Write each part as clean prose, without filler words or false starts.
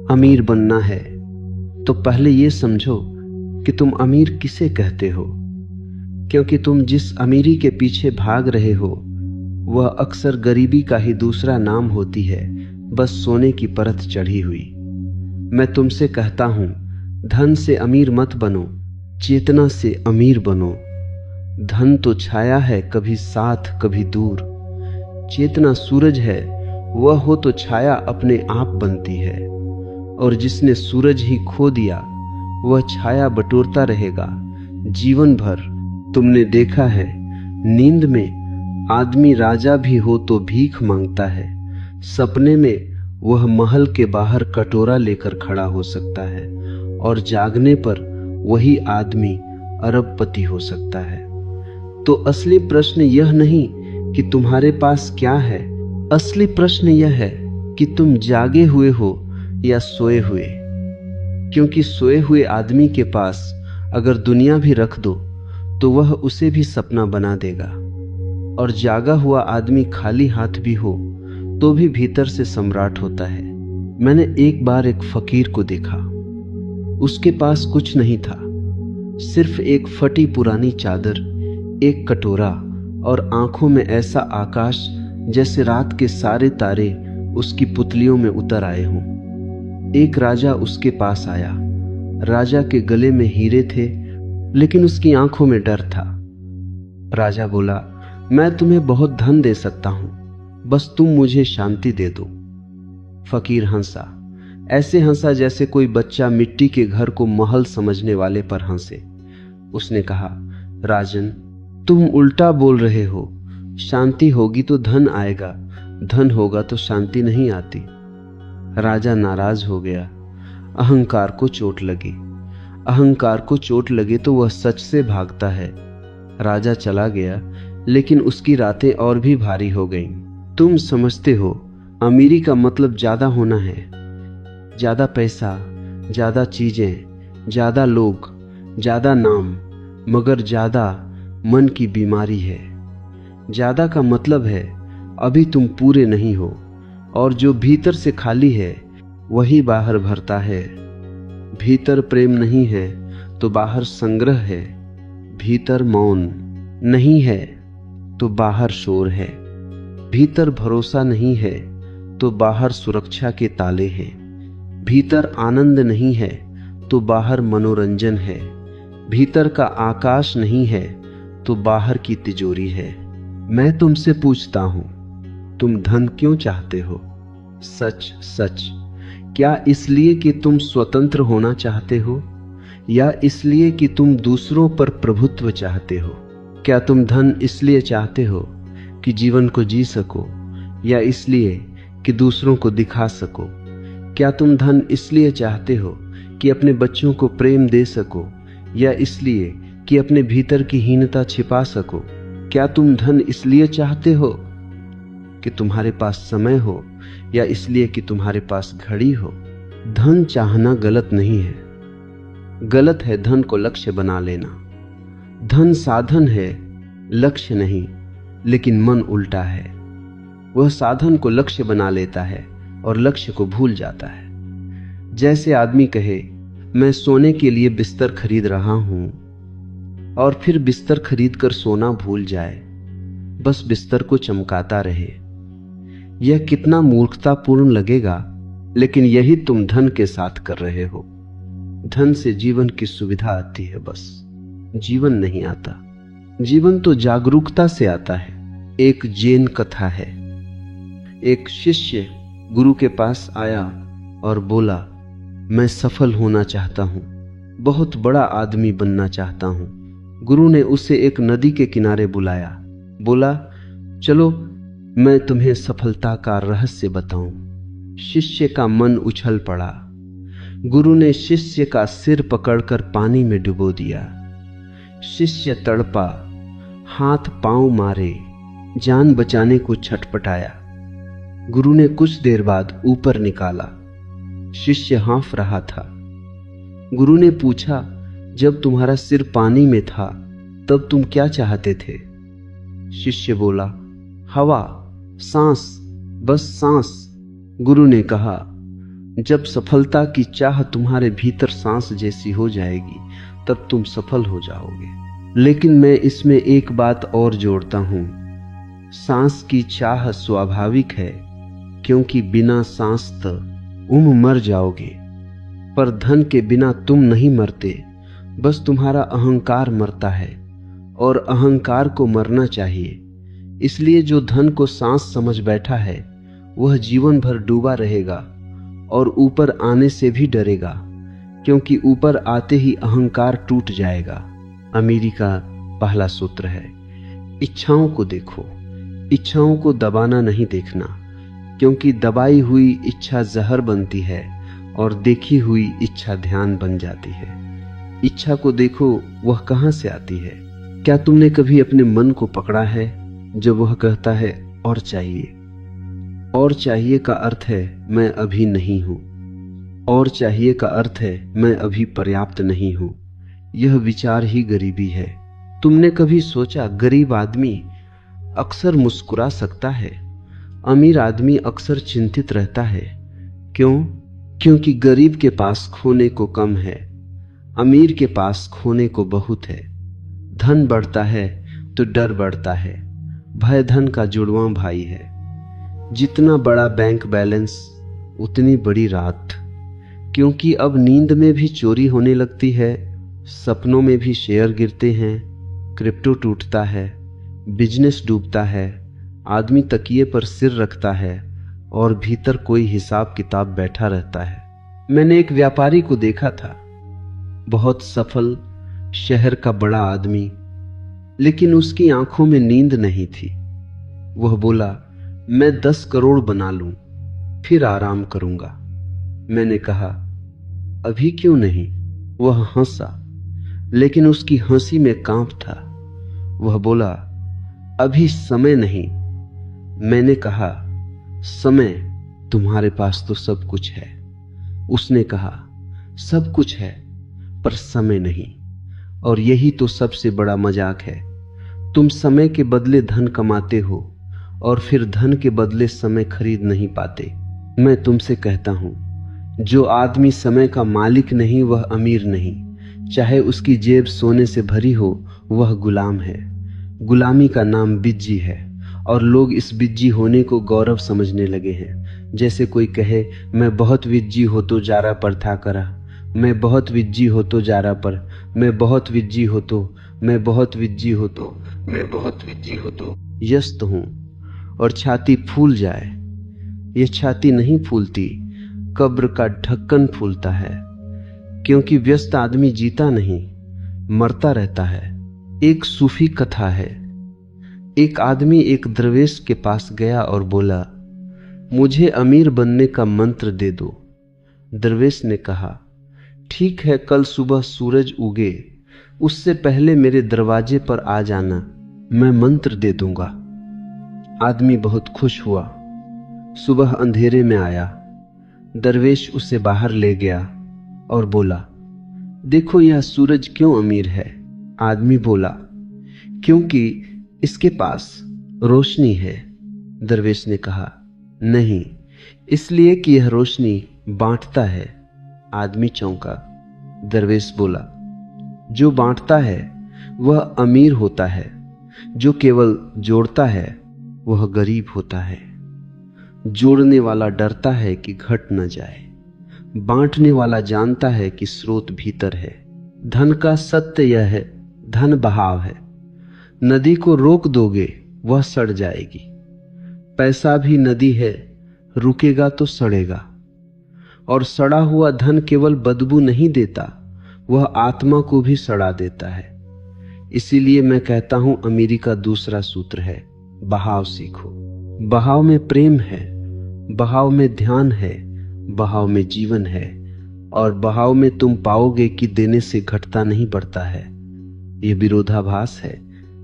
अमीर बनना है तो पहले ये समझो कि तुम अमीर किसे कहते हो, क्योंकि तुम जिस अमीरी के पीछे भाग रहे हो वह अक्सर गरीबी का ही दूसरा नाम होती है, बस सोने की परत चढ़ी हुई। मैं तुमसे कहता हूं, धन से अमीर मत बनो, चेतना से अमीर बनो। धन तो छाया है, कभी साथ कभी दूर। चेतना सूरज है, वह हो तो छाया अपने आप बनती है। और जिसने सूरज ही खो दिया वह छाया बटोरता रहेगा जीवन भर। तुमने देखा है, नींद में आदमी राजा भी हो तो भीख मांगता है, सपने में वह महल के बाहर कटोरा लेकर खड़ा हो सकता है, और जागने पर वही आदमी अरबपति हो सकता है। तो असली प्रश्न यह नहीं कि तुम्हारे पास क्या है, असली प्रश्न यह है कि तुम जागे हुए हो या सोए हुए। क्योंकि सोए हुए आदमी के पास अगर दुनिया भी रख दो तो वह उसे भी सपना बना देगा, और जागा हुआ आदमी खाली हाथ भी हो तो भी भीतर से सम्राट होता है। मैंने एक बार एक फकीर को देखा। उसके पास कुछ नहीं था, सिर्फ एक फटी पुरानी चादर, एक कटोरा और आंखों में ऐसा आकाश जैसे रात के सारे तारे उसकी पुतलियों में उतर आए हों। एक राजा उसके पास आया। राजा के गले में हीरे थे, लेकिन उसकी आंखों में डर था। राजा बोला, मैं तुम्हें बहुत धन दे सकता हूं, बस तुम मुझे शांति दे दो। फकीर हंसा, ऐसे हंसा जैसे कोई बच्चा मिट्टी के घर को महल समझने वाले पर हंसे। उसने कहा, राजन, तुम उल्टा बोल रहे हो। शांति होगी तो धन आएगा, धन होगा तो शांति नहीं आती। राजा नाराज हो गया। अहंकार को चोट लगी। अहंकार को चोट लगे तो वह सच से भागता है। राजा चला गया, लेकिन उसकी रातें और भी भारी हो गईं। तुम समझते हो अमीरी का मतलब ज्यादा होना है, ज्यादा पैसा, ज्यादा चीजें, ज्यादा लोग, ज्यादा नाम, मगर ज्यादा मन की बीमारी है। ज्यादा का मतलब है अभी तुम पूरे नहीं हो, और जो भीतर से खाली है वही बाहर भरता है। भीतर प्रेम नहीं है तो बाहर संग्रह है। भीतर मौन नहीं है तो बाहर शोर है। भीतर भरोसा नहीं है तो बाहर सुरक्षा के ताले हैं। भीतर आनंद नहीं है तो बाहर मनोरंजन है। भीतर का आकाश नहीं है तो बाहर की तिजोरी है। मैं तुमसे पूछता हूं, तुम धन क्यों चाहते हो? सच सच, क्या इसलिए कि तुम स्वतंत्र होना चाहते हो, या इसलिए कि तुम दूसरों पर प्रभुत्व चाहते हो? क्या तुम धन इसलिए चाहते हो कि जीवन को जी सको, या इसलिए कि दूसरों को दिखा सको? क्या तुम धन इसलिए चाहते हो कि अपने बच्चों को प्रेम दे सको, या इसलिए कि अपने भीतर की हीनता छिपा सको? क्या तुम धन इसलिए चाहते हो कि तुम्हारे पास समय हो, या इसलिए कि तुम्हारे पास घड़ी हो? धन चाहना गलत नहीं है, गलत है धन को लक्ष्य बना लेना। धन साधन है, लक्ष्य नहीं। लेकिन मन उल्टा है, वह साधन को लक्ष्य बना लेता है और लक्ष्य को भूल जाता है। जैसे आदमी कहे, मैं सोने के लिए बिस्तर खरीद रहा हूं, और फिर बिस्तर खरीद कर सोना भूल जाए, बस बिस्तर को चमकाता रहे। यह कितना मूर्खतापूर्ण लगेगा, लेकिन यही तुम धन के साथ कर रहे हो। धन से जीवन की सुविधा आती है, बस जीवन नहीं आता। जीवन तो जागरूकता से आता है। एक जैन कथा है। एक शिष्य गुरु के पास आया और बोला, मैं सफल होना चाहता हूं, बहुत बड़ा आदमी बनना चाहता हूं। गुरु ने उसे एक नदी के किनारे बुलाया, बोला, चलो मैं तुम्हें सफलता का रहस्य बताऊं। शिष्य का मन उछल पड़ा। गुरु ने शिष्य का सिर पकड़कर पानी में डुबो दिया। शिष्य तड़पा, हाथ पांव मारे, जान बचाने को छटपटाया। गुरु ने कुछ देर बाद ऊपर निकाला। शिष्य हाँफ रहा था। गुरु ने पूछा, जब तुम्हारा सिर पानी में था तब तुम क्या चाहते थे? शिष्य बोला, हवा, सांस, बस सांस। गुरु ने कहा, जब सफलता की चाह तुम्हारे भीतर सांस जैसी हो जाएगी तब तुम सफल हो जाओगे। लेकिन मैं इसमें एक बात और जोड़ता हूं, सांस की चाह स्वाभाविक है, क्योंकि बिना सांस मर जाओगे। पर धन के बिना तुम नहीं मरते, बस तुम्हारा अहंकार मरता है, और अहंकार को मरना चाहिए। इसलिए जो धन को सांस समझ बैठा है वह जीवन भर डूबा रहेगा और ऊपर आने से भी डरेगा, क्योंकि ऊपर आते ही अहंकार टूट जाएगा। अमीरी का पहला सूत्र है, इच्छाओं को देखो, इच्छाओं को दबाना नहीं देखना, क्योंकि दबाई हुई इच्छा जहर बनती है और देखी हुई इच्छा ध्यान बन जाती है। इच्छा को देखो, वह कहां से आती है। क्या तुमने कभी अपने मन को पकड़ा है जब वह कहता है और चाहिए? और चाहिए का अर्थ है मैं अभी नहीं हूं, और चाहिए का अर्थ है मैं अभी पर्याप्त नहीं हूं। यह विचार ही गरीबी है। तुमने कभी सोचा, गरीब आदमी अक्सर मुस्कुरा सकता है, अमीर आदमी अक्सर चिंतित रहता है। क्यों? क्योंकि गरीब के पास खोने को कम है, अमीर के पास खोने को बहुत है। धन बढ़ता है तो डर बढ़ता है। भय धन का जुड़वां भाई है। जितना बड़ा बैंक बैलेंस उतनी बड़ी रात, क्योंकि अब नींद में भी चोरी होने लगती है, सपनों में भी शेयर गिरते हैं, क्रिप्टो टूटता है, बिजनेस डूबता है, आदमी तकिए पर सिर रखता है और भीतर कोई हिसाब किताब बैठा रहता है। मैंने एक व्यापारी को देखा था, बहुत सफल, शहर का बड़ा आदमी, लेकिन उसकी आंखों में नींद नहीं थी। वह बोला, मैं 10 करोड़ बना लूं, फिर आराम करूंगा। मैंने कहा, अभी क्यों नहीं? वह हंसा, लेकिन उसकी हंसी में कांप था। वह बोला, अभी समय नहीं। मैंने कहा, समय? तुम्हारे पास तो सब कुछ है। उसने कहा, सब कुछ है पर समय नहीं। और यही तो सबसे बड़ा मजाक है। तुम समय के बदले धन कमाते हो और फिर धन के बदले समय खरीद नहीं पाते। मैं तुमसे कहता हूं, जो आदमी समय का मालिक नहीं वह अमीर नहीं। चाहे उसकी जेब सोने से भरी हो, वह गुलाम है। गुलामी का नाम बिज्जी है, और लोग इस बिज्जी होने को गौरव समझने लगे हैं। जैसे कोई कहे, मैं बहुत विज्जी हो तो जारा पर था करा, मैं बहुत विज्जी हो तो जारा पर, मैं बहुत विज्जी हो तो, मैं बहुत विज्जी हो तो, मैं बहुत विज्जी हो तो व्यस्त हूं। और छाती फूल जाए, यह छाती नहीं फूलती, कब्र का ढक्कन फूलता है, क्योंकि व्यस्त आदमी जीता नहीं, मरता रहता है। एक सूफी कथा है। एक आदमी एक दरवेश के पास गया और बोला, मुझे अमीर बनने का मंत्र दे दो। दरवेश ने कहा, ठीक है, कल सुबह सूरज उगे उससे पहले मेरे दरवाजे पर आ जाना, मैं मंत्र दे दूंगा। आदमी बहुत खुश हुआ। सुबह अंधेरे में आया। दरवेश उसे बाहर ले गया और बोला, देखो यह सूरज क्यों अमीर है? आदमी बोला, क्योंकि इसके पास रोशनी है। दरवेश ने कहा, नहीं, इसलिए कि यह रोशनी बांटता है। आदमी चौंका। दरवेश बोला, जो बांटता है वह अमीर होता है, जो केवल जोड़ता है वह गरीब होता है। जोड़ने वाला डरता है कि घट न जाए, बांटने वाला जानता है कि स्रोत भीतर है। धन का सत्य यह है, धन बहाव है। नदी को रोक दोगे वह सड़ जाएगी। पैसा भी नदी है, रुकेगा तो सड़ेगा। और सड़ा हुआ धन केवल बदबू नहीं देता, वह आत्मा को भी सड़ा देता है। इसीलिए मैं कहता हूं, अमीरी का दूसरा सूत्र है, बहाव सीखो। बहाव में प्रेम है, बहाव में ध्यान है, बहाव में जीवन है, और बहाव में तुम पाओगे कि देने से घटता नहीं बढ़ता है। यह विरोधाभास है,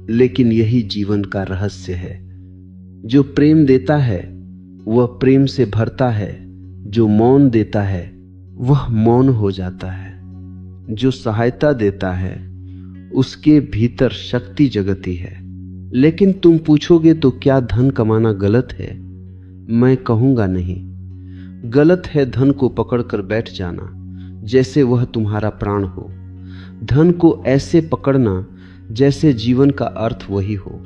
लेकिन यही जीवन का रहस्य है। जो प्रेम देता है वह प्रेम से भरता है, जो मौन देता है वह मौन हो जाता है। जो सहायता देता है उसके भीतर शक्ति जगती है। लेकिन तुम पूछोगे तो क्या धन कमाना गलत है? मैं कहूंगा नहीं। गलत है धन को पकड़कर बैठ जाना जैसे वह तुम्हारा प्राण हो। धन को ऐसे पकड़ना जैसे जीवन का अर्थ वही हो।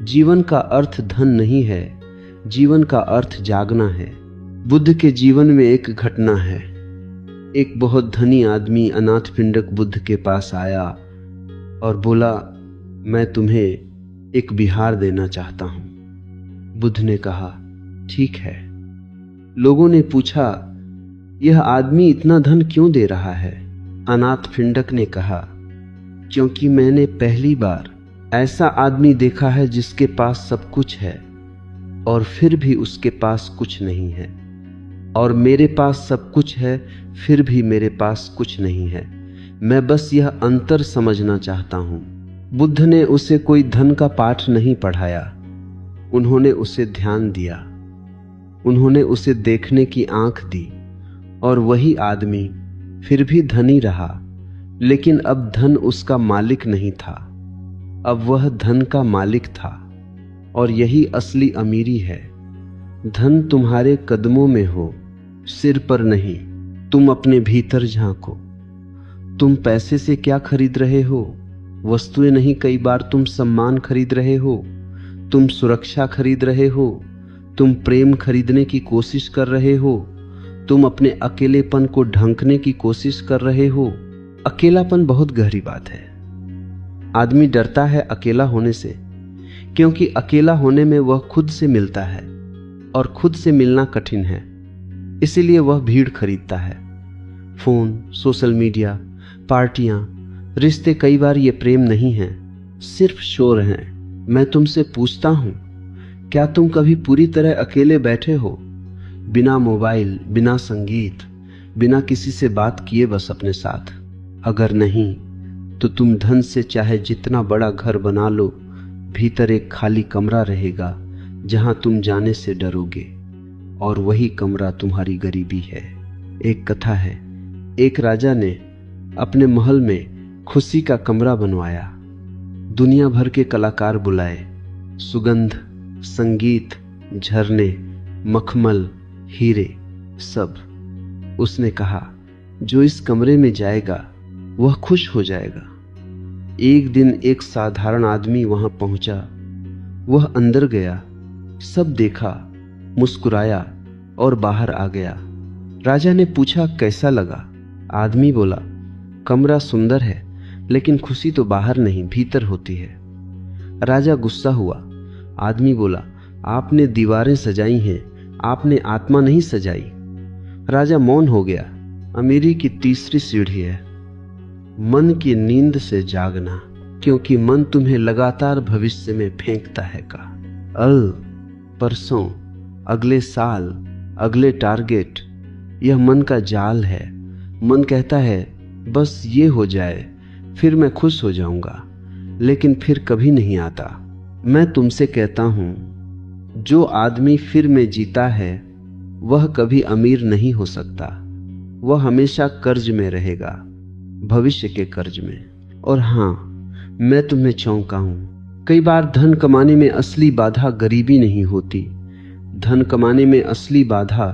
जीवन का अर्थ धन नहीं है, जीवन का अर्थ जागना है। बुद्ध के जीवन में एक घटना है। एक बहुत धनी आदमी अनाथ पिंडक बुद्ध के पास आया और बोला, मैं तुम्हें एक बिहार देना चाहता हूं। बुद्ध ने कहा, ठीक है। लोगों ने पूछा, यह आदमी इतना धन क्यों दे रहा है? अनाथ पिंडक ने कहा, क्योंकि मैंने पहली बार ऐसा आदमी देखा है जिसके पास सब कुछ है और फिर भी उसके पास कुछ नहीं है, और मेरे पास सब कुछ है फिर भी मेरे पास कुछ नहीं है। मैं बस यह अंतर समझना चाहता हूं। बुद्ध ने उसे कोई धन का पाठ नहीं पढ़ाया, उन्होंने उसे ध्यान दिया, उन्होंने उसे देखने की आंख दी, और वही आदमी फिर भी धनी रहा, लेकिन अब धन उसका मालिक नहीं था, अब वह धन का मालिक था। और यही असली अमीरी है। धन तुम्हारे कदमों में हो, सिर पर नहीं। तुम अपने भीतर झांको। तुम पैसे से क्या खरीद रहे हो? वस्तुएं नहीं, कई बार तुम सम्मान खरीद रहे हो, तुम सुरक्षा खरीद रहे हो, तुम प्रेम खरीदने की कोशिश कर रहे हो, तुम अपने अकेलेपन को ढंकने की कोशिश कर रहे हो। अकेलापन बहुत गहरी बात है। आदमी डरता है अकेला होने से, क्योंकि अकेला होने में वह खुद से मिलता है और खुद से मिलना कठिन है। इसीलिए वह भीड़ खरीदता है। फोन, सोशल मीडिया, पार्टियां, रिश्ते। कई बार ये प्रेम नहीं है, सिर्फ शोर हैं। मैं तुमसे पूछता हूं, क्या तुम कभी पूरी तरह अकेले बैठे हो? बिना मोबाइल, बिना संगीत, बिना किसी से बात किए, बस अपने साथ? अगर नहीं तो तुम धन से चाहे जितना बड़ा घर बना लो, भीतर एक खाली कमरा रहेगा जहां तुम जाने से डरोगे, और वही कमरा तुम्हारी गरीबी है। एक कथा है, एक राजा ने अपने महल में खुशी का कमरा बनवाया। दुनिया भर के कलाकार बुलाए, सुगंध, संगीत, झरने, मखमल, हीरे, सब। उसने कहा, जो इस कमरे में जाएगा वह खुश हो जाएगा। एक दिन एक साधारण आदमी वहां पहुंचा। वह अंदर गया, सब देखा, मुस्कुराया और बाहर आ गया। राजा ने पूछा, कैसा लगा? आदमी बोला, कमरा सुंदर है, लेकिन खुशी तो बाहर नहीं, भीतर होती है। राजा गुस्सा हुआ। आदमी बोला, आपने दीवारें सजाई हैं, आपने आत्मा नहीं सजाई। राजा मौन हो गया। अमीरी की तीसरी सीढ़ी है मन की नींद से जागना, क्योंकि मन तुम्हें लगातार भविष्य में फेंकता है का। अल, परसों, अगले साल, अगले टारगेट, यह मन का जाल है। मन कहता है बस ये हो जाए फिर मैं खुश हो जाऊंगा, लेकिन फिर कभी नहीं आता। मैं तुमसे कहता हूं, जो आदमी फिर में जीता है वह कभी अमीर नहीं हो सकता। वह हमेशा कर्ज में रहेगा, भविष्य के कर्ज में। और हां, मैं तुम्हें चौंकाऊं, कई बार धन कमाने में असली बाधा गरीबी नहीं होती। धन कमाने में असली बाधा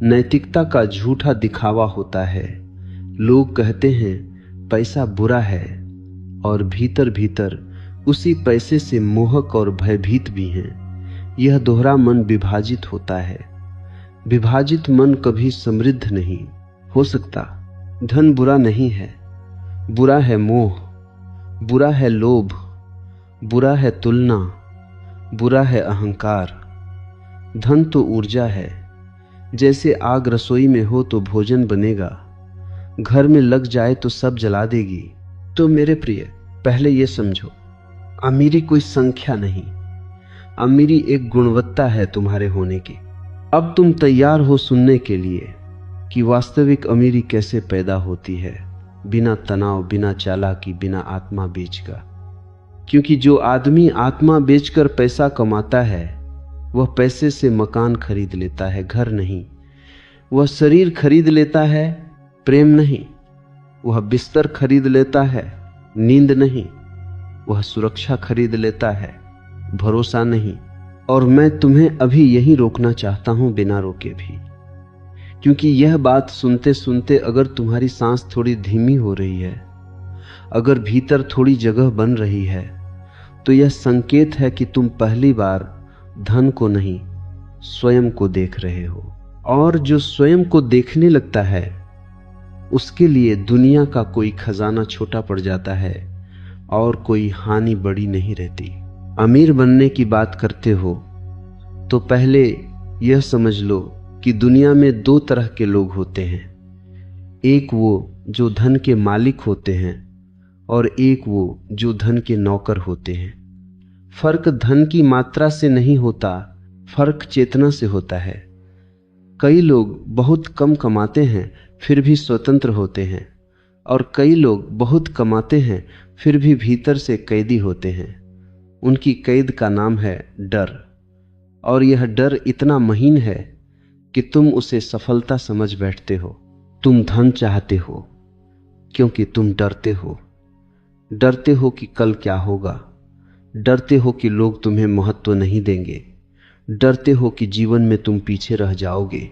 नैतिकता का झूठा दिखावा होता है। लोग कहते हैं पैसा बुरा है, और भीतर भीतर उसी पैसे से मोहक और भयभीत भी हैं। यह दोहरा मन विभाजित होता है। विभाजित मन कभी समृद्ध नहीं हो सकता। धन बुरा नहीं है, बुरा है मोह, बुरा है लोभ, बुरा है तुलना, बुरा है अहंकार। धन तो ऊर्जा है। जैसे आग रसोई में हो तो भोजन बनेगा, घर में लग जाए तो सब जला देगी। तो मेरे प्रिय, पहले ये समझो, अमीरी कोई संख्या नहीं, अमीरी एक गुणवत्ता है तुम्हारे होने की। अब तुम तैयार हो सुनने के लिए कि वास्तविक अमीरी कैसे पैदा होती है, बिना तनाव, बिना चालाकी, बिना आत्मा बेचकर। क्योंकि जो आदमी आत्मा बेचकर पैसा कमाता है वह पैसे से मकान खरीद लेता है, घर नहीं। वह शरीर खरीद लेता है, प्रेम नहीं। वह बिस्तर खरीद लेता है, नींद नहीं। वह सुरक्षा खरीद लेता है, भरोसा नहीं। और मैं तुम्हें अभी यही रोकना चाहता हूं, बिना रोके भी, क्योंकि यह बात सुनते सुनते अगर तुम्हारी सांस थोड़ी धीमी हो रही है, अगर भीतर थोड़ी जगह बन रही है, तो यह संकेत है कि तुम पहली बार धन को नहीं, स्वयं को देख रहे हो। और जो स्वयं को देखने लगता है, उसके लिए दुनिया का कोई खजाना छोटा पड़ जाता है और कोई हानि बड़ी नहीं रहती। अमीर बनने की बात करते हो तो पहले यह समझ लो कि दुनिया में दो तरह के लोग होते हैं। एक वो जो धन के मालिक होते हैं और एक वो जो धन के नौकर होते हैं। फर्क धन की मात्रा से नहीं होता, फर्क चेतना से होता है। कई लोग बहुत कम कमाते हैं फिर भी स्वतंत्र होते हैं, और कई लोग बहुत कमाते हैं फिर भी भीतर से कैदी होते हैं। उनकी कैद का नाम है डर, और यह डर इतना महीन है कि तुम उसे सफलता समझ बैठते हो। तुम धन चाहते हो क्योंकि तुम डरते हो। डरते हो कि कल क्या होगा, डरते हो कि लोग तुम्हें महत्व नहीं देंगे, डरते हो कि जीवन में तुम पीछे रह जाओगे,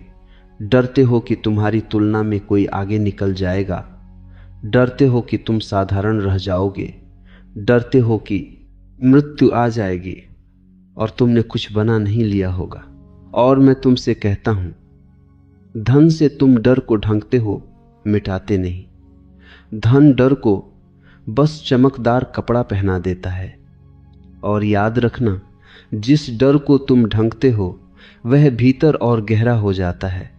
डरते हो कि तुम्हारी तुलना में कोई आगे निकल जाएगा, डरते हो कि तुम साधारण रह जाओगे, डरते हो कि मृत्यु आ जाएगी और तुमने कुछ बना नहीं लिया होगा। और मैं तुमसे कहता हूं, धन से तुम डर को ढंकते हो, मिटाते नहीं। धन डर को बस चमकदार कपड़ा पहना देता है। और याद रखना, जिस डर को तुम ढंकते हो वह भीतर और गहरा हो जाता है,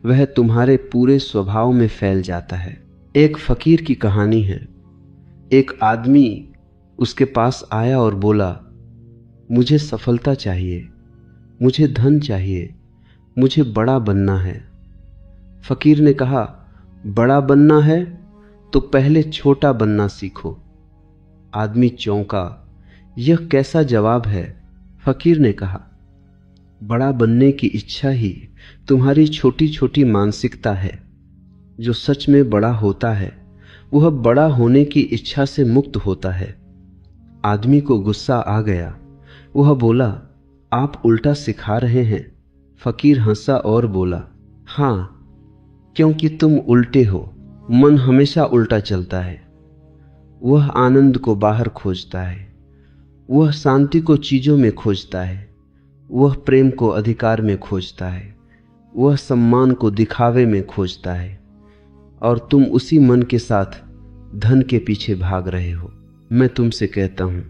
वह तुम्हारे पूरे स्वभाव में फैल जाता है। एक फकीर की कहानी है। एक आदमी उसके पास आया और बोला, मुझे सफलता चाहिए, मुझे धन चाहिए, मुझे बड़ा बनना है। फकीर ने कहा, बड़ा बनना है तो पहले छोटा बनना सीखो। आदमी चौंका, यह कैसा जवाब है? फकीर ने कहा, बड़ा बनने की इच्छा ही तुम्हारी छोटी छोटी मानसिकता है। जो सच में बड़ा होता है वह बड़ा होने की इच्छा से मुक्त होता है। आदमी को गुस्सा आ गया। वह बोला, आप उल्टा सिखा रहे हैं। फकीर हंसा और बोला, हां, क्योंकि तुम उल्टे हो। मन हमेशा उल्टा चलता है। वह आनंद को बाहर खोजता है, वह शांति को चीजों में खोजता है, वह प्रेम को अधिकार में खोजता है, वह सम्मान को दिखावे में खोजता है। और तुम उसी मन के साथ धन के पीछे भाग रहे हो। मैं तुमसे कहता हूं,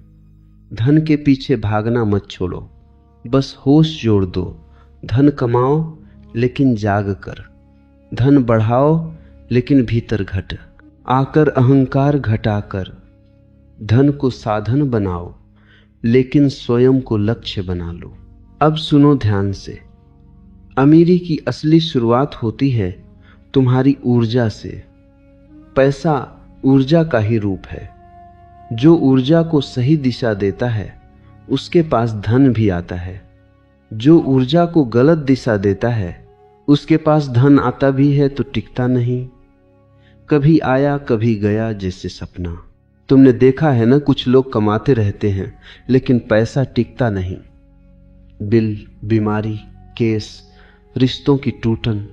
धन के पीछे भागना मत छोड़ो, बस होश जोड़ दो। धन कमाओ लेकिन जाग कर, धन बढ़ाओ लेकिन भीतर घट आकर अहंकार घटाकर। धन को साधन बनाओ लेकिन स्वयं को लक्ष्य बना लो। अब सुनो ध्यान से। अमीरी की असली शुरुआत होती है तुम्हारी ऊर्जा से। पैसा ऊर्जा का ही रूप है। जो ऊर्जा को सही दिशा देता है उसके पास धन भी आता है। जो ऊर्जा को गलत दिशा देता है उसके पास धन आता भी है तो टिकता नहीं, कभी आया कभी गया जैसे सपना। तुमने देखा है ना, कुछ लोग कमाते रहते हैं लेकिन पैसा टिकता नहीं। बिल, बीमारी, केस, रिश्तों की टूटन,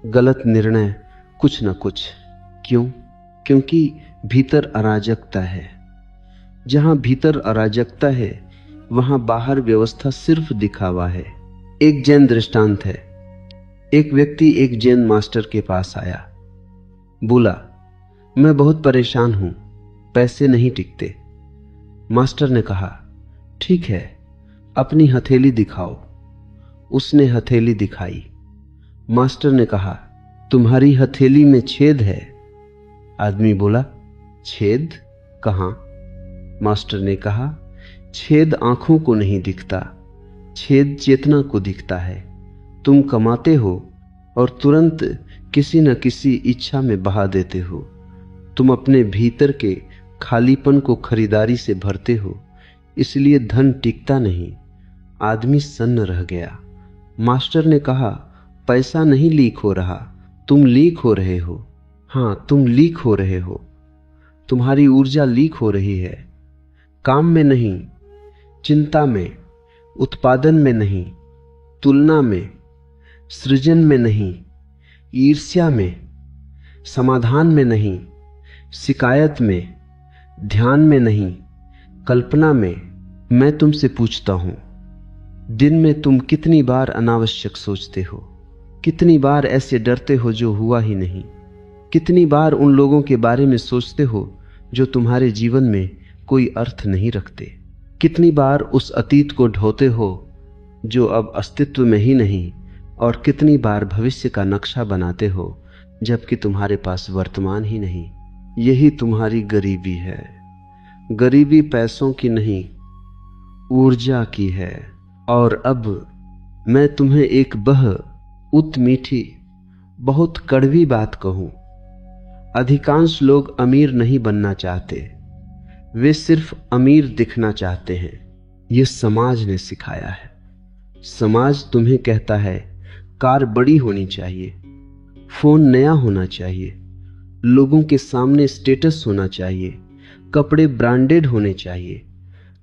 गलत निर्णय, कुछ न कुछ। क्यों? क्योंकि भीतर अराजकता है। जहां भीतर अराजकता है वहां बाहर व्यवस्था सिर्फ दिखावा है। एक जैन दृष्टांत है। एक व्यक्ति एक जैन मास्टर के पास आया। बोला, मैं बहुत परेशान हूं, पैसे नहीं टिकते। मास्टर ने कहा, ठीक है, अपनी हथेली दिखाओ। उसने हथेली दिखाई। मास्टर ने कहा, तुम्हारी हथेली में छेद है। आदमी बोला, छेद? कहां? मास्टर ने कहा, छेद आंखों को नहीं दिखता, छेद चेतना को दिखता है। तुम कमाते हो और तुरंत किसी न किसी इच्छा में बहा देते हो। तुम अपने भीतर के खालीपन को खरीदारी से भरते हो, इसलिए धन टिकता नहीं। आदमी सन्न रह गया। मास्टर ने कहा, पैसा नहीं लीक हो रहा, तुम लीक हो रहे हो। हां, तुम लीक हो रहे हो। तुम्हारी ऊर्जा लीक हो रही है। काम में नहीं, चिंता में, उत्पादन में नहीं, तुलना में, सृजन में नहीं, ईर्ष्या में, समाधान में नहीं, शिकायत में, ध्यान में नहीं, कल्पना में। मैं तुमसे पूछता हूं, दिन में तुम कितनी बार अनावश्यक सोचते हो? कितनी बार ऐसे डरते हो जो हुआ ही नहीं? कितनी बार उन लोगों के बारे में सोचते हो जो तुम्हारे जीवन में कोई अर्थ नहीं रखते? कितनी बार उस अतीत को ढोते हो जो अब अस्तित्व में ही नहीं? और कितनी बार भविष्य का नक्शा बनाते हो जबकि तुम्हारे पास वर्तमान ही नहीं? यही तुम्हारी गरीबी है। गरीबी पैसों की नहीं, ऊर्जा की है। और अब मैं तुम्हें एक उत मीठी, बहुत कड़वी बात कहूं। अधिकांश लोग अमीर नहीं बनना चाहते, वे सिर्फ अमीर दिखना चाहते हैं। यह समाज ने सिखाया है। समाज तुम्हें कहता है कार बड़ी होनी चाहिए, फोन नया होना चाहिए, लोगों के सामने स्टेटस होना चाहिए, कपड़े ब्रांडेड होने चाहिए,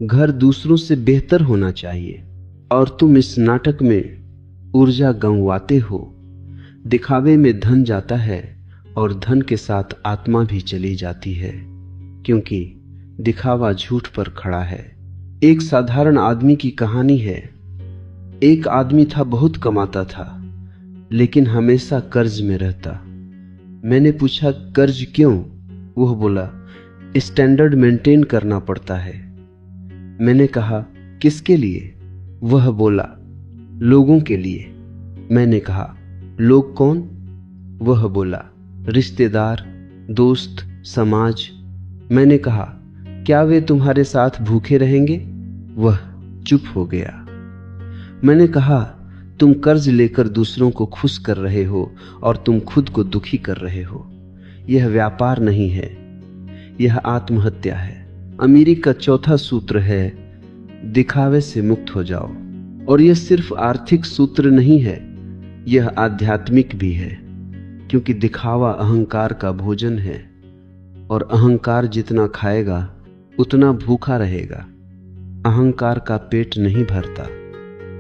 घर दूसरों से बेहतर होना चाहिए। और तुम इस नाटक में ऊर्जा गंवाते हो। दिखावे में धन जाता है और धन के साथ आत्मा भी चली जाती है, क्योंकि दिखावा झूठ पर खड़ा है। एक साधारण आदमी की कहानी है। एक आदमी था, बहुत कमाता था, लेकिन हमेशा कर्ज में रहता। मैंने पूछा कर्ज क्यों? वह बोला स्टैंडर्ड मेंटेन करना पड़ता है। मैंने कहा किसके लिए? वह बोला लोगों के लिए। मैंने कहा लोग कौन? वह बोला रिश्तेदार, दोस्त, समाज। मैंने कहा क्या वे तुम्हारे साथ भूखे रहेंगे? वह चुप हो गया। मैंने कहा तुम कर्ज लेकर दूसरों को खुश कर रहे हो और तुम खुद को दुखी कर रहे हो। यह व्यापार नहीं है, यह आत्महत्या है। अमीरी का चौथा सूत्र है दिखावे से मुक्त हो जाओ। और यह सिर्फ आर्थिक सूत्र नहीं है, यह आध्यात्मिक भी है, क्योंकि दिखावा अहंकार का भोजन है और अहंकार जितना खाएगा उतना भूखा रहेगा। अहंकार का पेट नहीं भरता।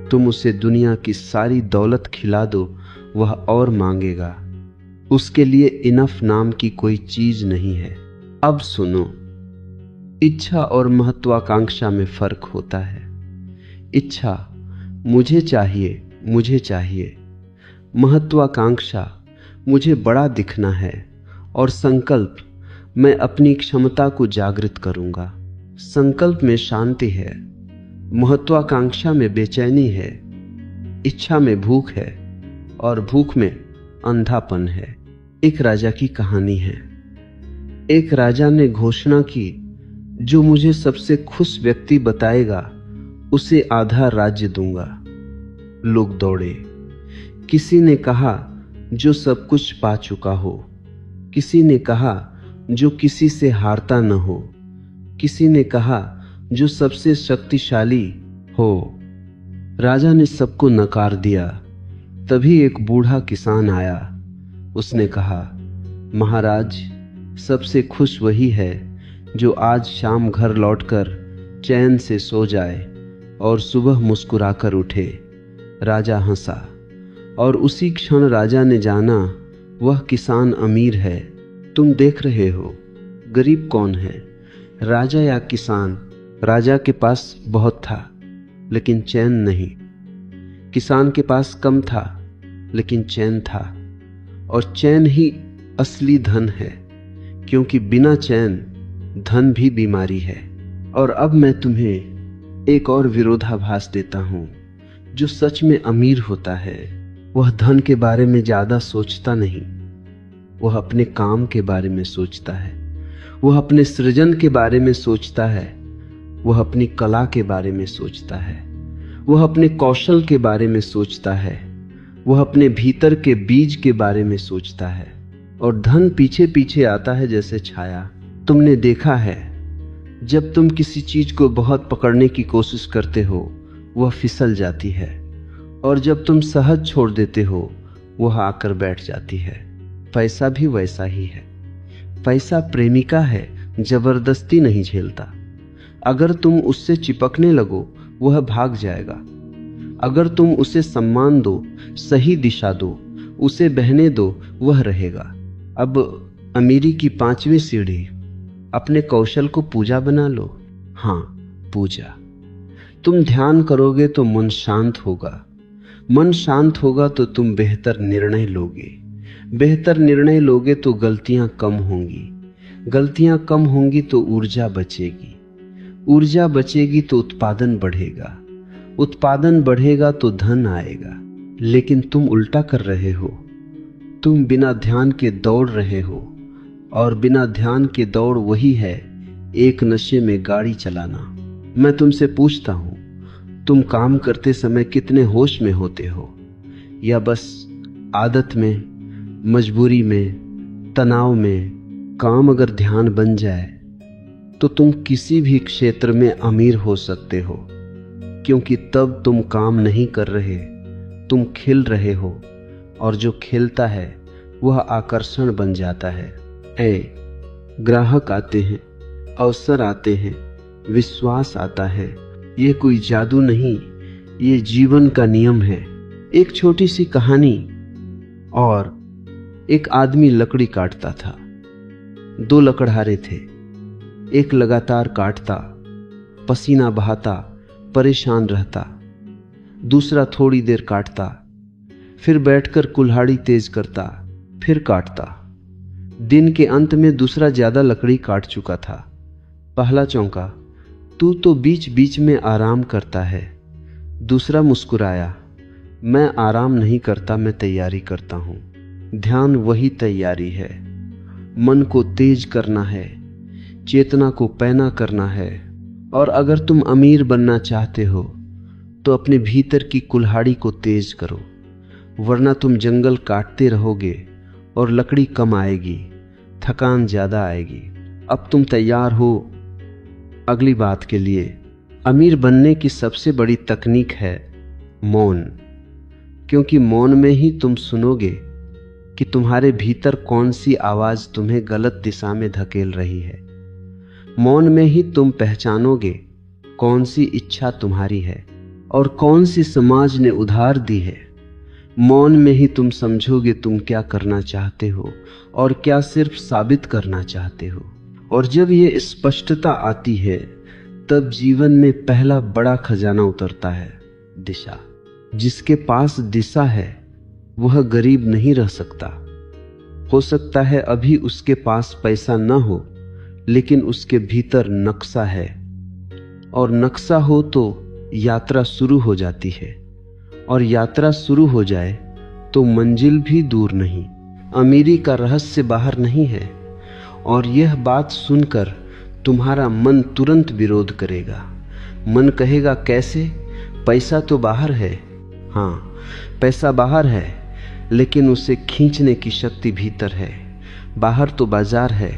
तुम उसे दुनिया की सारी दौलत खिला दो, वह और मांगेगा। उसके लिए इनफ नाम की कोई चीज नहीं है। अब सुनो, इच्छा और महत्वाकांक्षा में फर्क होता है। इच्छा मुझे चाहिए, मुझे चाहिए। महत्वाकांक्षा मुझे बड़ा दिखना है। और संकल्प मैं अपनी क्षमता को जागृत करूंगा। संकल्प में शांति है, महत्वाकांक्षा में बेचैनी है, इच्छा में भूख है और भूख में अंधापन है। एक राजा की कहानी है। एक राजा ने घोषणा की, जो मुझे सबसे खुश व्यक्ति बताएगा उसे आधा राज्य दूंगा। लोग दौड़े। किसी ने कहा जो सब कुछ पा चुका हो, किसी ने कहा जो किसी से हारता न हो, किसी ने कहा जो सबसे शक्तिशाली हो। राजा ने सबको नकार दिया। तभी एक बूढ़ा किसान आया। उसने कहा, महाराज, सबसे खुश वही है जो आज शाम घर लौटकर चैन से सो जाए और सुबह मुस्कुराकर उठे। राजा हंसा और उसी क्षण राजा ने जाना वह किसान अमीर है। तुम देख रहे हो गरीब कौन है, राजा या किसान? राजा के पास बहुत था लेकिन चैन नहीं। किसान के पास कम था लेकिन चैन था। और चैन ही असली धन है, क्योंकि बिना चैन धन भी बीमारी है। और अब मैं तुम्हें एक और विरोधाभास देता हूं। जो सच में अमीर होता है वह धन के बारे में ज्यादा सोचता नहीं, वह अपने काम के बारे में सोचता है, वह अपने सृजन के बारे में सोचता है, वह अपनी कला के बारे में सोचता है, वह अपने कौशल के बारे में सोचता है, वह अपने भीतर के बीज के बारे में सोचता है। और धन पीछे पीछे आता है जैसे छाया। तुमने देखा है, जब तुम किसी चीज को बहुत पकड़ने की कोशिश करते हो वह फिसल जाती है, और जब तुम सहज छोड़ देते हो वह आकर बैठ जाती है। पैसा भी वैसा ही है। पैसा प्रेमिका है, जबरदस्ती नहीं झेलता। अगर तुम उससे चिपकने लगो वह भाग जाएगा। अगर तुम उसे सम्मान दो, सही दिशा दो, उसे बहने दो, वह रहेगा। अब अमीरी की 5वीं सीढ़ी, अपने कौशल को पूजा बना लो। हाँ, पूजा। तुम ध्यान करोगे तो मन शांत होगा, मन शांत होगा तो तुम बेहतर निर्णय लोगे, बेहतर निर्णय लोगे तो गलतियां कम होंगी, गलतियां कम होंगी तो ऊर्जा बचेगी, ऊर्जा बचेगी तो उत्पादन बढ़ेगा, उत्पादन बढ़ेगा तो धन आएगा। लेकिन तुम उल्टा कर रहे हो, तुम बिना ध्यान के दौड़ रहे हो, और बिना ध्यान के दौड़ वही है एक नशे में गाड़ी चलाना। मैं तुमसे पूछता हूं, तुम काम करते समय कितने होश में होते हो, या बस आदत में, मजबूरी में, तनाव में? काम अगर ध्यान बन जाए तो तुम किसी भी क्षेत्र में अमीर हो सकते हो, क्योंकि तब तुम काम नहीं कर रहे, तुम खिल रहे हो, और जो खिलता है वह आकर्षण बन जाता है। ग्राहक आते हैं, अवसर आते हैं, विश्वास आता है। ये कोई जादू नहीं, ये जीवन का नियम है। एक छोटी सी कहानी। और एक आदमी लकड़ी काटता था। 2 लकड़हारे थे। एक लगातार काटता, पसीना बहाता, परेशान रहता। दूसरा थोड़ी देर काटता, फिर बैठकर कुल्हाड़ी तेज करता, फिर काटता। दिन के अंत में दूसरा ज्यादा लकड़ी काट चुका था। पहला चौंका, तू तो बीच बीच में आराम करता है। दूसरा मुस्कुराया, मैं आराम नहीं करता, मैं तैयारी करता हूं। ध्यान वही तैयारी है। मन को तेज करना है, चेतना को पैना करना है। और अगर तुम अमीर बनना चाहते हो तो अपने भीतर की कुल्हाड़ी को तेज करो, वरना तुम जंगल काटते रहोगे और लकड़ी कम आएगी, थकान ज्यादा आएगी। अब तुम तैयार हो अगली बात के लिए। अमीर बनने की सबसे बड़ी तकनीक है मौन, क्योंकि मौन में ही तुम सुनोगे कि तुम्हारे भीतर कौन सी आवाज तुम्हें गलत दिशा में धकेल रही है। मौन में ही तुम पहचानोगे कौन सी इच्छा तुम्हारी है और कौन सी समाज ने उधार दी है। मौन में ही तुम समझोगे तुम क्या करना चाहते हो और क्या सिर्फ साबित करना चाहते हो। और जब ये स्पष्टता आती है तब जीवन में पहला बड़ा खजाना उतरता है, दिशा। जिसके पास दिशा है वह गरीब नहीं रह सकता। हो सकता है अभी उसके पास पैसा न हो, लेकिन उसके भीतर नक्शा है, और नक्शा हो तो यात्रा शुरू हो जाती है, और यात्रा शुरू हो जाए तो मंजिल भी दूर नहीं। अमीरी का रहस्य बाहर नहीं है, और यह बात सुनकर तुम्हारा मन तुरंत विरोध करेगा। मन कहेगा, कैसे? पैसा तो बाहर है। हाँ, पैसा बाहर है, लेकिन उसे खींचने की शक्ति भीतर है। बाहर तो बाजार है,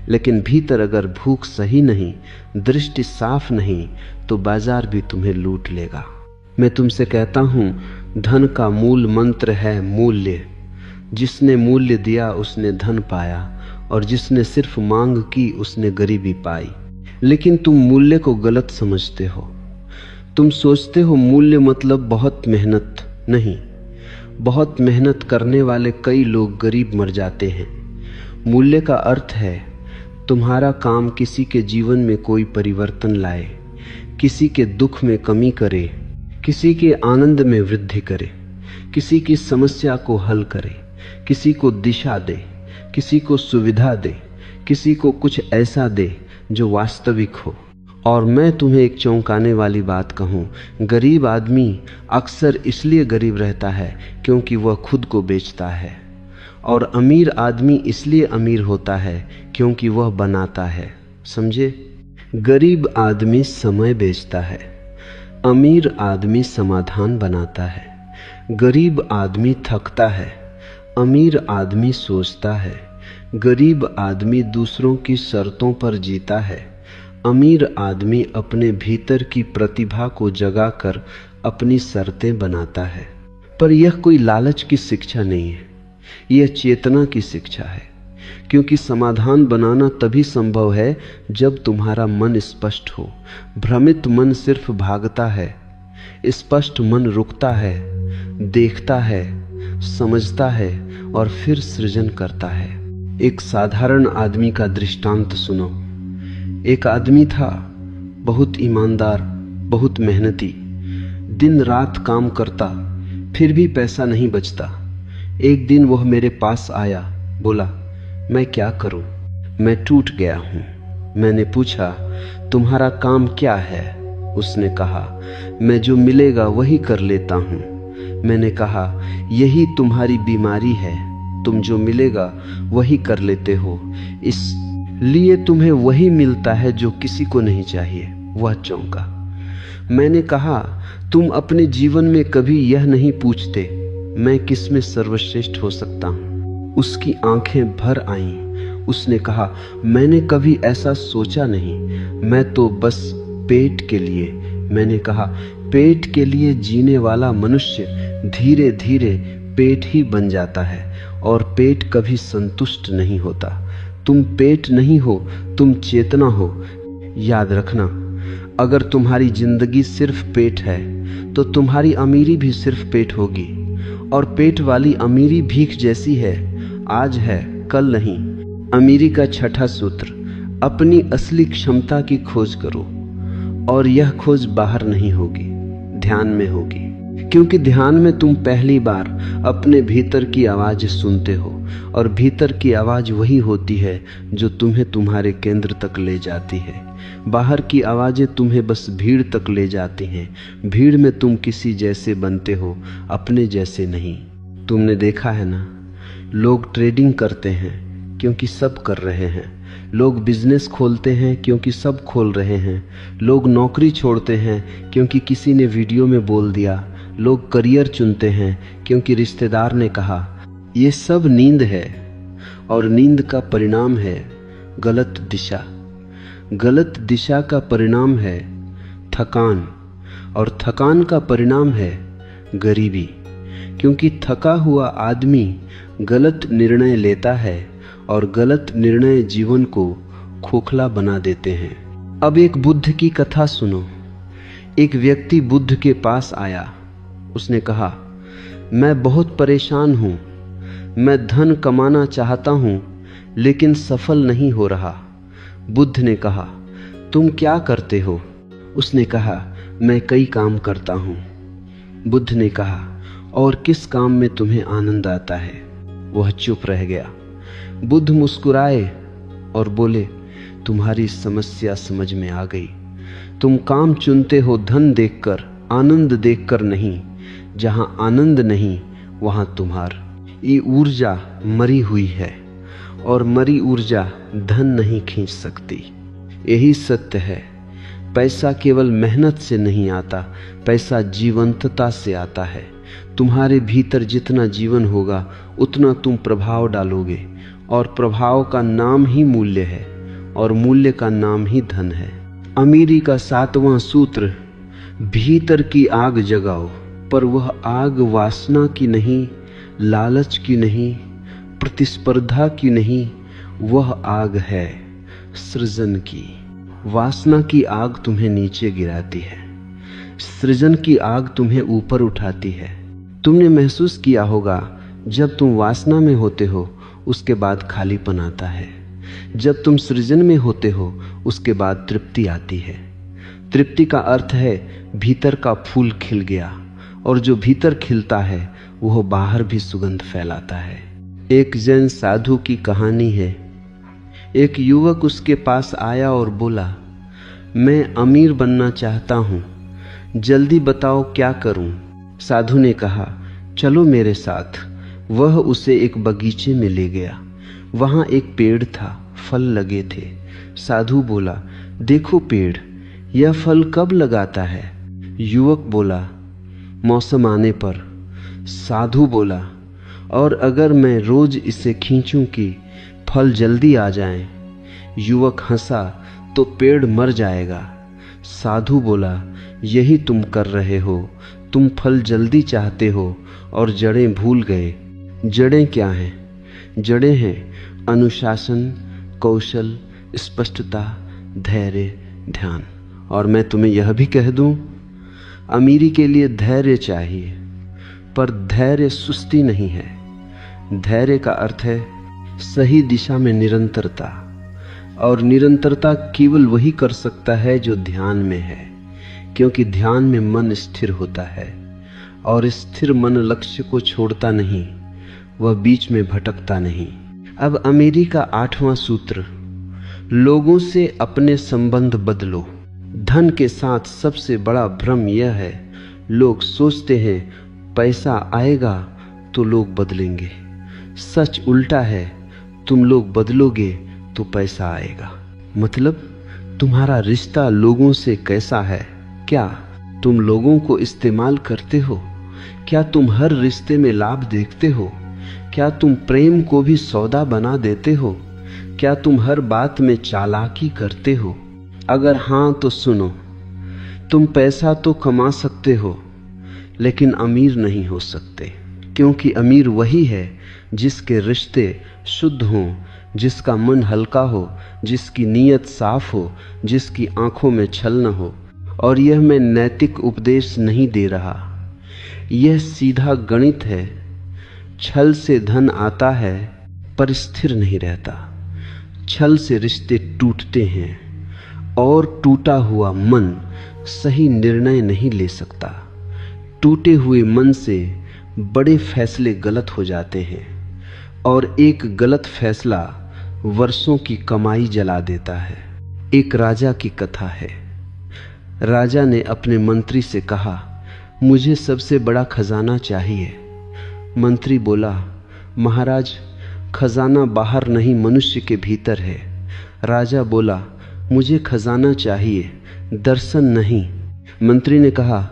लेकिन भीतर अगर भूख सही नहीं, दृष्टि साफ नहीं, तो बाजार भी तुम्हें लूट लेगा। मैं तुमसे कहता हूं, धन का मूल मंत्र है मूल्य। जिसने मूल्य दिया उसने धन पाया, और जिसने सिर्फ मांग की उसने गरीबी पाई। लेकिन तुम मूल्य को गलत समझते हो। तुम सोचते हो मूल्य मतलब बहुत मेहनत। नहीं, बहुत मेहनत करने वाले कई लोग गरीब मर जाते हैं। मूल्य का अर्थ है तुम्हारा काम किसी के जीवन में कोई परिवर्तन लाए, किसी के दुख में कमी करे, किसी के आनंद में वृद्धि करे, किसी की समस्या को हल करे, किसी को दिशा दे, किसी को सुविधा दे, किसी को कुछ ऐसा दे जो वास्तविक हो। और मैं तुम्हें एक चौंकाने वाली बात कहूं, गरीब आदमी अक्सर इसलिए गरीब रहता है क्योंकि वह खुद को बेचता है, और अमीर आदमी इसलिए अमीर होता है क्योंकि वह बनाता है। समझे? गरीब आदमी समय बेचता है, अमीर आदमी समाधान बनाता है। गरीब आदमी थकता है, अमीर आदमी सोचता है। गरीब आदमी दूसरों की शर्तों पर जीता है, अमीर आदमी अपने भीतर की प्रतिभा को जगाकर अपनी शर्तें बनाता है। पर यह कोई लालच की शिक्षा नहीं है, यह चेतना की शिक्षा है। क्योंकि समाधान बनाना तभी संभव है जब तुम्हारा मन स्पष्ट हो। भ्रमित मन सिर्फ भागता है, स्पष्ट मन रुकता है, देखता है, समझता है और फिर सृजन करता है। एक साधारण आदमी का दृष्टांत सुनो। एक आदमी था, बहुत ईमानदार, बहुत मेहनती, दिन रात काम करता, फिर भी पैसा नहीं बचता। एक दिन वह मेरे पास आया, बोला, मैं क्या करूं, मैं टूट गया हूं। मैंने पूछा, तुम्हारा काम क्या है? उसने कहा, मैं जो मिलेगा वही कर लेता हूं। मैंने कहा, यही तुम्हारी बीमारी है, तुम जो मिलेगा वही कर लेते हो, इसलिए तुम्हें वही मिलता है जो किसी को नहीं चाहिए। वह चौंका। मैंने कहा, तुम अपने जीवन में कभी यह नहीं पूछते, मैं किस में सर्वश्रेष्ठ हो सकता हूं? उसकी आंखें भर आईं। उसने कहा, मैंने कभी ऐसा सोचा नहीं, मैं तो बस पेट के लिए। मैंने कहा, पेट के लिए जीने वाला मनुष्य धीरे धीरे पेट ही बन जाता है, और पेट कभी संतुष्ट नहीं होता। तुम पेट नहीं हो, तुम चेतना हो। याद रखना, अगर तुम्हारी जिंदगी सिर्फ पेट है तो तुम्हारी अमीरी भी सिर्फ पेट होगी, और पेट वाली अमीरी भीख जैसी है, आज है कल नहीं। अमीरी का छठा सूत्र, अपनी असली क्षमता की खोज करो, और यह खोज बाहर नहीं होगी, ध्यान में होगी, क्योंकि ध्यान में तुम पहली बार अपने भीतर की आवाज सुनते हो, और भीतर की आवाज वही होती है जो तुम्हें तुम्हारे केंद्र तक ले जाती है। बाहर की आवाजें तुम्हें बस भीड़ तक ले जाती हैं। भीड़ में तुम किसी जैसे बनते हो, अपने जैसे नहीं। तुमने देखा है ना, लोग ट्रेडिंग करते हैं क्योंकि सब कर रहे हैं, लोग बिजनेस खोलते हैं क्योंकि सब खोल रहे हैं, लोग नौकरी छोड़ते हैं क्योंकि किसी ने वीडियो में बोल दिया, लोग करियर चुनते हैं क्योंकि रिश्तेदार ने कहा। ये सब नींद है, और नींद का परिणाम है गलत दिशा। गलत दिशा का परिणाम है थकान, और थकान का परिणाम है गरीबी, क्योंकि थका हुआ आदमी गलत निर्णय लेता है, और गलत निर्णय जीवन को खोखला बना देते हैं। अब एक बुद्ध की कथा सुनो। एक व्यक्ति बुद्ध के पास आया। उसने कहा, मैं बहुत परेशान हूं, मैं धन कमाना चाहता हूं, लेकिन सफल नहीं हो रहा। बुद्ध ने कहा, तुम क्या करते हो? उसने कहा, मैं कई काम करता हूं। बुद्ध ने कहा, और किस काम में तुम्हें आनंद आता है? वह चुप रह गया। बुद्ध मुस्कुराए और बोले, तुम्हारी समस्या समझ में आ गई। तुम काम चुनते हो धन देखकर, आनंद देखकर नहीं। जहां आनंद नहीं, वहां ये ऊर्जा मरी हुई है, और मरी ऊर्जा धन नहीं खींच सकती। यही सत्य है। पैसा केवल मेहनत से नहीं आता, पैसा जीवंतता से आता है। तुम्हारे भीतर जितना जीवन होगा उतना तुम प्रभाव डालोगे, और प्रभाव का नाम ही मूल्य है, और मूल्य का नाम ही धन है। अमीरी का 7वां सूत्र, भीतर की आग जगाओ, पर वह आग वासना की नहीं, लालच की नहीं, प्रतिस्पर्धा की नहीं, वह आग है सृजन की। वासना की आग तुम्हें नीचे गिराती है, सृजन की आग तुम्हें ऊपर उठाती है। तुमने महसूस किया होगा, जब तुम वासना में होते हो उसके बाद खालीपन आता है, जब तुम सृजन में होते हो उसके बाद तृप्ति आती है। तृप्ति का अर्थ है भीतर का फूल खिल गया, और जो भीतर खिलता है वह बाहर भी सुगंध फैलाता है। एक जैन साधु की कहानी है। एक युवक उसके पास आया और बोला, मैं अमीर बनना चाहता हूँ, जल्दी बताओ क्या करूँ? साधु ने कहा, चलो मेरे साथ। वह उसे एक बगीचे में ले गया। वहाँ एक पेड़ था, फल लगे थे। साधु बोला, देखो पेड़, यह फल कब लगाता है? युवक बोला, मौसम आने पर। साधु बोला, और अगर मैं रोज इसे खींचूं कि फल जल्दी आ जाएं? युवक हंसा, तो पेड़ मर जाएगा। साधु बोला, यही तुम कर रहे हो, तुम फल जल्दी चाहते हो और जड़ें भूल गए। जड़ें क्या हैं? जड़ें हैं अनुशासन, कौशल, स्पष्टता, धैर्य, ध्यान। और मैं तुम्हें यह भी कह दूं, अमीरी के लिए धैर्य चाहिए, पर धैर्य सुस्ती नहीं है। धैर्य का अर्थ है सही दिशा में निरंतरता, और निरंतरता केवल वही कर सकता है जो ध्यान में है, क्योंकि ध्यान में मन स्थिर होता है और स्थिर मन लक्ष्य को छोड़ता नहीं, वह बीच में भटकता नहीं। अब अमीरी का 8वां सूत्र, लोगों से अपने संबंध बदलो। धन के साथ सबसे बड़ा भ्रम यह है, लोग सोचते हैं पैसा आएगा तो लोग बदलेंगे। सच उल्टा है, तुम लोग बदलोगे तो पैसा आएगा। मतलब तुम्हारा रिश्ता लोगों से कैसा है? क्या तुम लोगों को इस्तेमाल करते हो? क्या तुम हर रिश्ते में लाभ देखते हो? क्या तुम प्रेम को भी सौदा बना देते हो? क्या तुम हर बात में चालाकी करते हो? अगर हाँ तो सुनो, तुम पैसा तो कमा सकते हो लेकिन अमीर नहीं हो सकते, क्योंकि अमीर वही है जिसके रिश्ते शुद्ध हों, जिसका मन हल्का हो, जिसकी नीयत साफ हो, जिसकी आंखों में छल न हो। और यह मैं नैतिक उपदेश नहीं दे रहा, यह सीधा गणित है। छल से धन आता है पर स्थिर नहीं रहता। छल से रिश्ते टूटते हैं और टूटा हुआ मन सही निर्णय नहीं ले सकता। टूटे हुए मन से बड़े फैसले गलत हो जाते हैं और एक गलत फैसला वर्षों की कमाई जला देता है। एक राजा की कथा है। राजा ने अपने मंत्री से कहा, मुझे सबसे बड़ा खजाना चाहिए। मंत्री बोला, महाराज खजाना बाहर नहीं मनुष्य के भीतर है। राजा बोला, मुझे खजाना चाहिए, दर्शन नहीं। मंत्री ने कहा,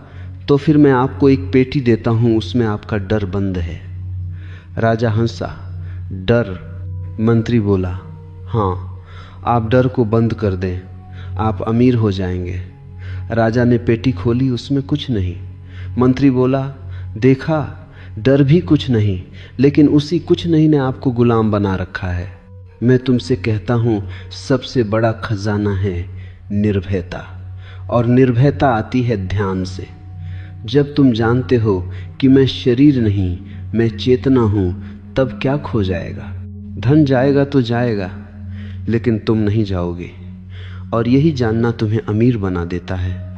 तो फिर मैं आपको एक पेटी देता हूं, उसमें आपका डर बंद है। राजा हंसा, डर? मंत्री बोला, हाँ, आप डर को बंद कर दें, आप अमीर हो जाएंगे। राजा ने पेटी खोली, उसमें कुछ नहीं। मंत्री बोला, देखा, डर भी कुछ नहीं, लेकिन उसी कुछ नहीं ने आपको गुलाम बना रखा है। मैं तुमसे कहता हूं, सबसे बड़ा खजाना है निर्भयता, और निर्भयता आती है ध्यान से। जब तुम जानते हो कि मैं शरीर नहीं, मैं चेतना हूं, तब क्या खो जाएगा? धन जाएगा तो जाएगा, लेकिन तुम नहीं जाओगे। और यही जानना तुम्हें अमीर बना देता है।